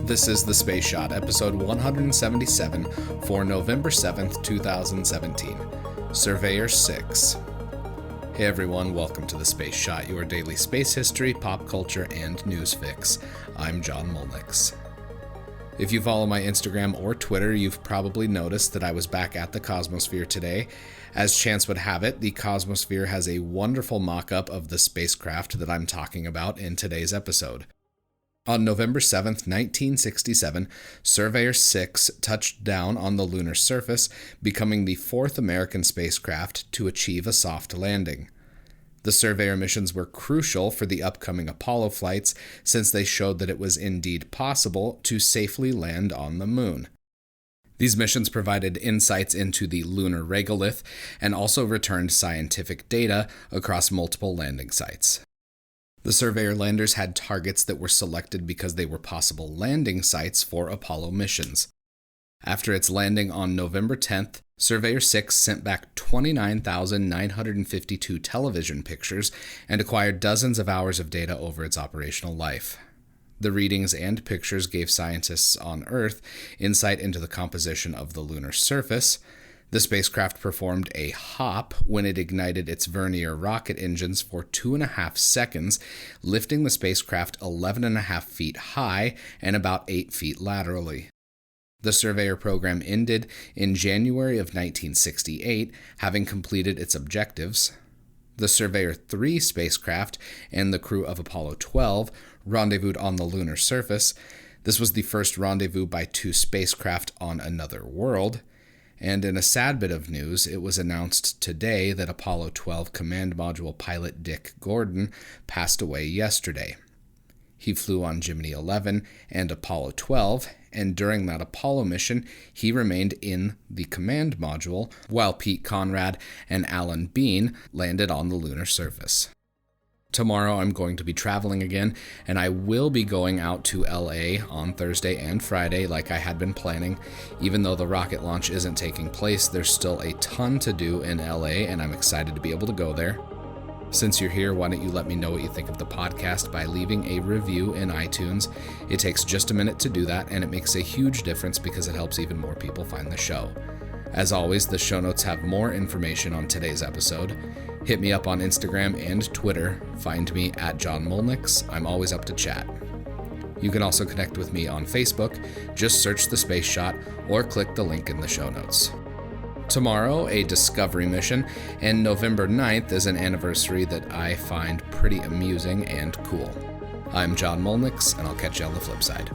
This is The Space Shot, episode 177 for November 7th, 2017. Surveyor 6. Hey everyone, welcome to The Space Shot, your daily space history, pop culture, and news fix. I'm John Molnix. If you follow my Instagram or Twitter, you've probably noticed that I was back at the Cosmosphere today. As chance would have it, the Cosmosphere has a wonderful mock-up of the spacecraft that I'm talking about in today's episode. On November 7th, 1967, Surveyor 6 touched down on the lunar surface, becoming the fourth American spacecraft to achieve a soft landing. The Surveyor missions were crucial for the upcoming Apollo flights since they showed that it was indeed possible to safely land on the moon. These missions provided insights into the lunar regolith and also returned scientific data across multiple landing sites. The Surveyor landers had targets that were selected because they were possible landing sites for Apollo missions. After its landing on November 10th, Surveyor 6 sent back 29,952 television pictures and acquired dozens of hours of data over its operational life. The readings and pictures gave scientists on Earth insight into the composition of the lunar surface. The spacecraft performed a hop when it ignited its vernier rocket engines for 2.5 seconds, lifting the spacecraft 11.5 feet high and about 8 feet laterally. The Surveyor program ended in January of 1968, having completed its objectives. The Surveyor 3 spacecraft and the crew of Apollo 12 rendezvoused on the lunar surface. This was the first rendezvous by two spacecraft on another world. And in a sad bit of news, it was announced today that Apollo 12 command module pilot Dick Gordon passed away yesterday. He flew on Gemini 11 and Apollo 12, and during that Apollo mission, he remained in the command module while Pete Conrad and Alan Bean landed on the lunar surface. Tomorrow I'm going to be traveling again, and I will be going out to LA on Thursday and Friday like I had been planning. Even though the rocket launch isn't taking place, there's still a ton to do in LA, and I'm excited to be able to go there. Since you're here, why don't you let me know what you think of the podcast by leaving a review in iTunes. It takes just a minute to do that, and it makes a huge difference because it helps even more people find the show. As always, the show notes have more information on today's episode. Hit me up on Instagram and Twitter. Find me at John Molnix. I'm always up to chat. You can also connect with me on Facebook. Just search The Space Shot or click the link in the show notes. Tomorrow, a discovery mission, and November 9th is an anniversary that I find pretty amusing and cool. I'm John Molnix, and I'll catch you on the flip side.